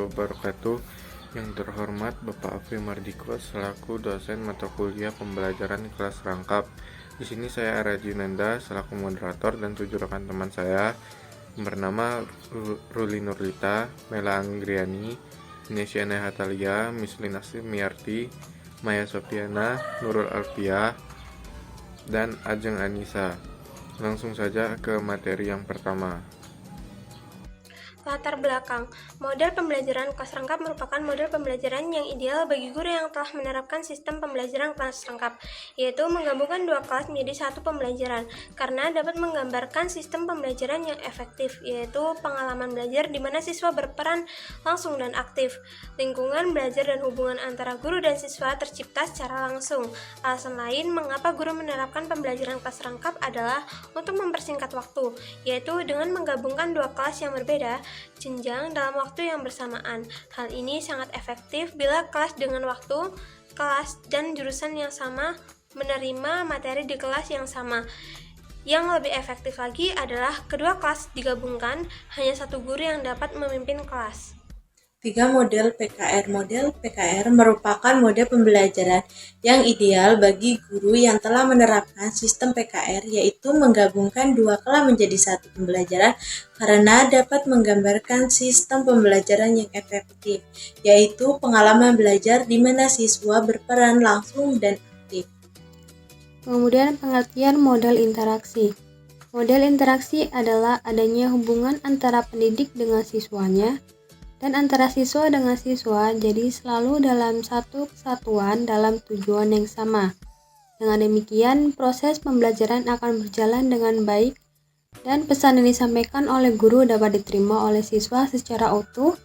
wabarakatuh. Yang terhormat Bapak Afri Mardiko selaku dosen mata kuliah pembelajaran kelas rangkap. Di sini saya Ara Junanda selaku moderator dan 7 rekan teman saya bernama Ruli Nurlita, Mela Anggriani, Inesiana Hatalia, Mislina Miarti, Maya Sofiana, Nurul Alfiah, dan Ajeng Anissa. Langsung saja ke materi yang pertama. Latar belakang. Model pembelajaran kelas rangkap merupakan model pembelajaran yang ideal bagi guru yang telah menerapkan sistem pembelajaran kelas rangkap, yaitu menggabungkan dua kelas menjadi satu pembelajaran, karena dapat menggambarkan sistem pembelajaran yang efektif, yaitu pengalaman belajar di mana siswa berperan langsung dan aktif. Lingkungan belajar dan hubungan antara guru dan siswa tercipta secara langsung. Alasan lain mengapa guru menerapkan pembelajaran kelas rangkap adalah untuk mempersingkat waktu, yaitu dengan menggabungkan dua kelas yang berbeda jenjang dalam waktu yang bersamaan. Hal ini sangat efektif bila kelas dengan waktu, kelas dan jurusan yang sama menerima materi di kelas yang sama. Yang lebih efektif lagi adalah kedua kelas digabungkan, hanya satu guru yang dapat memimpin kelas. 3 model PKR. Model PKR merupakan model pembelajaran yang ideal bagi guru yang telah menerapkan sistem PKR, yaitu menggabungkan dua kelas menjadi satu pembelajaran karena dapat menggambarkan sistem pembelajaran yang efektif, yaitu pengalaman belajar di mana siswa berperan langsung dan aktif. Kemudian pengertian model interaksi. Model interaksi adalah adanya hubungan antara pendidik dengan siswanya, dan antara siswa dengan siswa, jadi selalu dalam satu kesatuan dalam tujuan yang sama. Dengan demikian, proses pembelajaran akan berjalan dengan baik dan pesan yang disampaikan oleh guru dapat diterima oleh siswa secara utuh,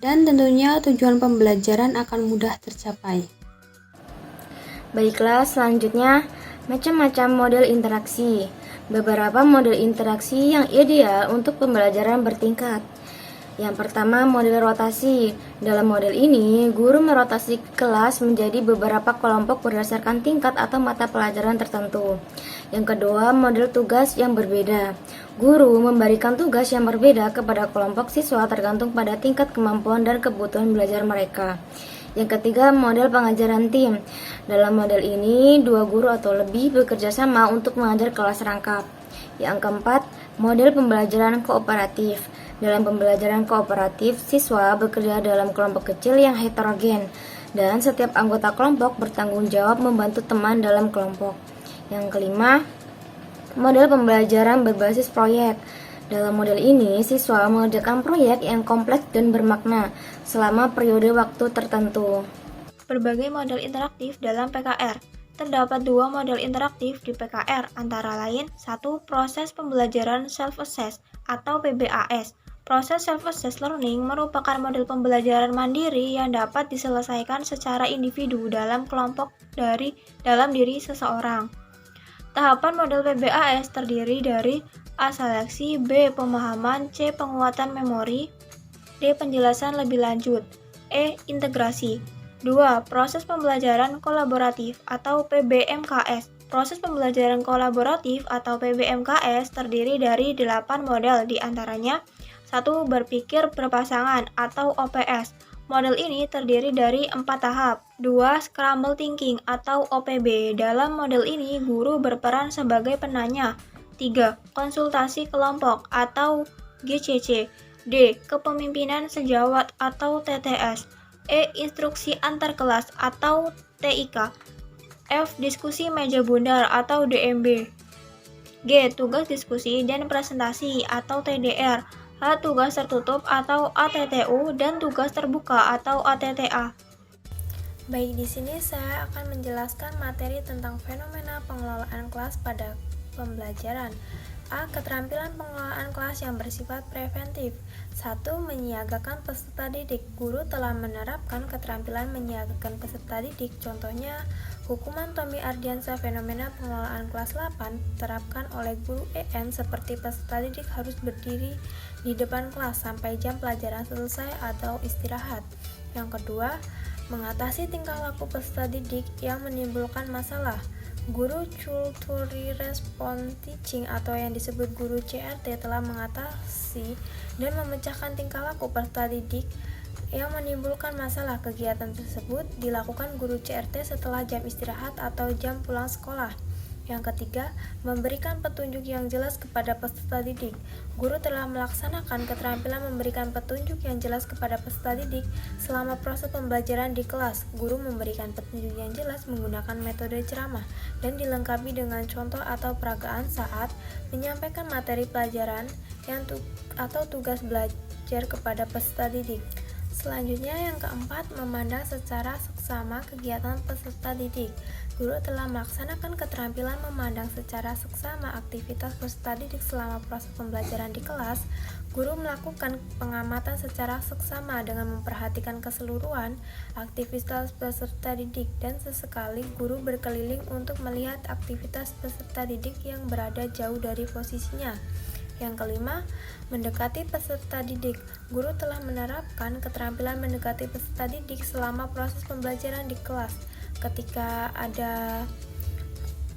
dan tentunya tujuan pembelajaran akan mudah tercapai. Baiklah, selanjutnya macam-macam model interaksi. Beberapa model interaksi yang ideal untuk pembelajaran bertingkat. Yang pertama, model rotasi. Dalam model ini, guru merotasi kelas menjadi beberapa kelompok berdasarkan tingkat atau mata pelajaran tertentu. Yang kedua, model tugas yang berbeda. Guru memberikan tugas yang berbeda kepada kelompok siswa tergantung pada tingkat kemampuan dan kebutuhan belajar mereka. Yang ketiga, model pengajaran tim. Dalam model ini, 2 guru atau lebih bekerja sama untuk mengajar kelas rangkap. Yang keempat, model pembelajaran kooperatif. Dalam pembelajaran kooperatif, siswa bekerja dalam kelompok kecil yang heterogen, dan setiap anggota kelompok bertanggung jawab membantu teman dalam kelompok. Yang kelima, model pembelajaran berbasis proyek. Dalam model ini, siswa mengerjakan proyek yang kompleks dan bermakna selama periode waktu tertentu. Berbagai model interaktif dalam PKR. Terdapat 2 model interaktif di PKR, antara lain 1. Proses pembelajaran self-assess atau PBAS. Proses self-assess learning merupakan model pembelajaran mandiri yang dapat diselesaikan secara individu dalam kelompok dalam diri seseorang. Tahapan model PBAS terdiri dari A. Seleksi, B. Pemahaman, C. Penguatan memori, D. Penjelasan lebih lanjut, E. Integrasi. 2. Proses pembelajaran kolaboratif atau PBMKS. Proses pembelajaran kolaboratif atau PBMKS terdiri dari 8 model, diantaranya 1. Berpikir berpasangan atau OPS. Model ini terdiri dari 4 tahap. 2. Scramble thinking atau OPB. Dalam model ini, guru berperan sebagai penanya. 3. Konsultasi kelompok atau GCC. D. Kepemimpinan sejawat atau TTS. E. Instruksi antar kelas atau TIK. F. Diskusi meja bundar atau DMB. G. Tugas diskusi dan presentasi atau TDR. H. Tugas tertutup atau ATTU dan tugas terbuka atau ATTA. Baik, di sini saya akan menjelaskan materi tentang fenomena pengelolaan kelas pada pembelajaran. A. Keterampilan pengelolaan kelas yang bersifat preventif. 1. Menyiagakan peserta didik. Guru telah menerapkan keterampilan menyiagakan peserta didik. Contohnya, hukuman Tommy Ardiansa fenomena pengelolaan kelas 8 diterapkan oleh guru EM seperti peserta didik harus berdiri di depan kelas sampai jam pelajaran selesai atau istirahat. Yang kedua, mengatasi tingkah laku peserta didik yang menimbulkan masalah. Guru Culture Response Teaching atau yang disebut guru CRT telah mengatasi dan memecahkan tingkah laku peserta didik Yang menimbulkan masalah kegiatan tersebut dilakukan guru CRT setelah jam istirahat atau jam pulang sekolah. Yang ketiga, memberikan petunjuk yang jelas kepada peserta didik. Guru telah melaksanakan keterampilan memberikan petunjuk yang jelas kepada peserta didik selama proses pembelajaran di kelas. Guru memberikan petunjuk yang jelas menggunakan metode ceramah dan dilengkapi dengan contoh atau peragaan saat menyampaikan materi pelajaran atau tugas belajar kepada peserta didik. Selanjutnya yang keempat, memandang secara seksama kegiatan peserta didik. Guru telah melaksanakan keterampilan memandang secara seksama aktivitas peserta didik selama proses pembelajaran di kelas. Guru melakukan pengamatan secara seksama dengan memperhatikan keseluruhan aktivitas peserta didik dan sesekali guru berkeliling untuk melihat aktivitas peserta didik yang berada jauh dari posisinya. Yang kelima, mendekati peserta didik. Guru telah menerapkan keterampilan mendekati peserta didik selama proses pembelajaran di kelas. Ketika ada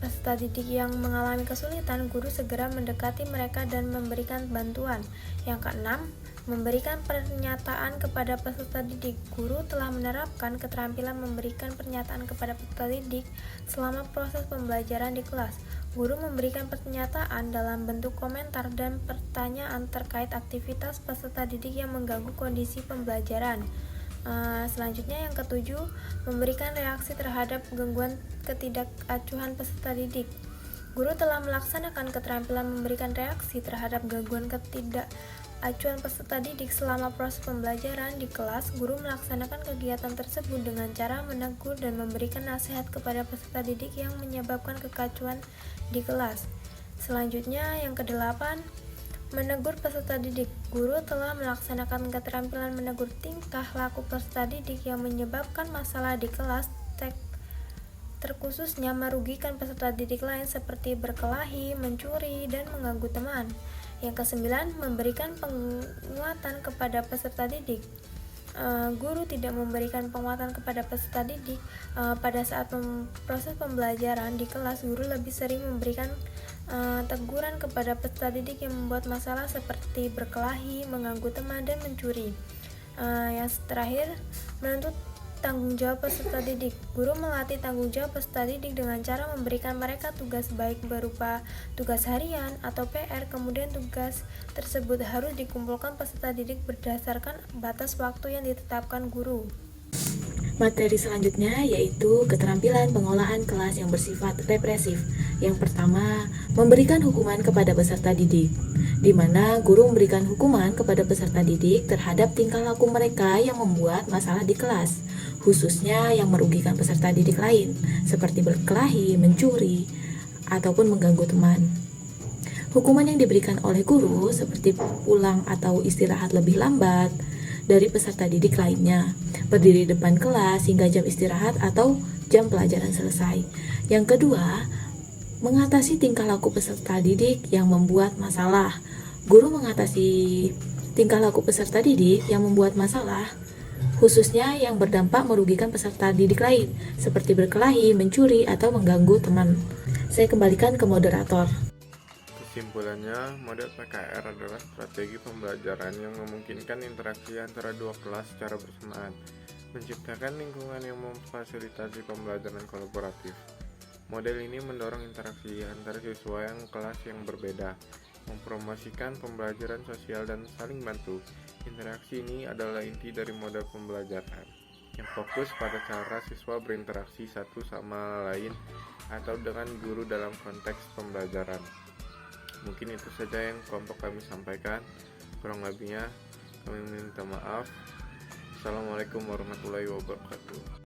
peserta didik yang mengalami kesulitan, guru segera mendekati mereka dan memberikan bantuan. Yang keenam, memberikan pernyataan kepada peserta didik. Guru telah menerapkan keterampilan memberikan pernyataan kepada peserta didik selama proses pembelajaran di kelas. Guru memberikan pernyataan dalam bentuk komentar dan pertanyaan terkait aktivitas peserta didik yang mengganggu kondisi pembelajaran. Selanjutnya yang ketujuh, memberikan reaksi terhadap gangguan ketidakacuhan peserta didik. Guru telah melaksanakan keterampilan memberikan reaksi terhadap gangguan ketidakacuhan peserta didik selama proses pembelajaran di kelas. Guru melaksanakan kegiatan tersebut dengan cara menegur dan memberikan nasihat kepada peserta didik yang menyebabkan kekacauan di kelas. Selanjutnya yang kedelapan, menegur peserta didik. Guru telah melaksanakan keterampilan menegur tingkah laku peserta didik yang menyebabkan masalah di kelas, terkhususnya merugikan peserta didik lain seperti berkelahi, mencuri, dan mengganggu teman. Yang kesembilan, memberikan penguatan kepada peserta didik. Guru tidak memberikan penguatan kepada peserta didik pada saat proses pembelajaran di kelas. Guru lebih sering memberikan teguran kepada peserta didik yang membuat masalah seperti berkelahi, mengganggu teman, dan mencuri. Yang terakhir, menuntut tanggung jawab peserta didik. Guru melatih tanggung jawab peserta didik dengan cara memberikan mereka tugas baik berupa tugas harian atau PR. Kemudian tugas tersebut harus dikumpulkan peserta didik berdasarkan batas waktu yang ditetapkan guru. Materi selanjutnya yaitu keterampilan pengolahan kelas yang bersifat represif. Yang pertama, memberikan hukuman kepada peserta didik, di mana guru memberikan hukuman kepada peserta didik terhadap tingkah laku mereka yang membuat masalah di kelas, khususnya yang merugikan peserta didik lain, seperti berkelahi, mencuri, ataupun mengganggu teman. Hukuman yang diberikan oleh guru seperti pulang atau istirahat lebih lambat dari peserta didik lainnya, berdiri depan kelas hingga jam istirahat atau jam pelajaran selesai. Yang kedua, mengatasi tingkah laku peserta didik yang membuat masalah. Guru mengatasi tingkah laku peserta didik yang membuat masalah, khususnya yang berdampak merugikan peserta didik lain, seperti berkelahi, mencuri, atau mengganggu teman. Saya kembalikan ke moderator. Kesimpulannya, model PKR adalah strategi pembelajaran yang memungkinkan interaksi antara dua kelas secara bersamaan, menciptakan lingkungan yang memfasilitasi pembelajaran kolaboratif. Model ini mendorong interaksi antara siswa yang kelas yang berbeda, mempromosikan pembelajaran sosial dan saling bantu. Interaksi ini adalah inti dari model pembelajaran, yang fokus pada cara siswa berinteraksi satu sama lain atau dengan guru dalam konteks pembelajaran. Mungkin itu saja yang kelompok kami sampaikan. Kurang lebihnya kami minta maaf. Assalamualaikum warahmatullahi wabarakatuh.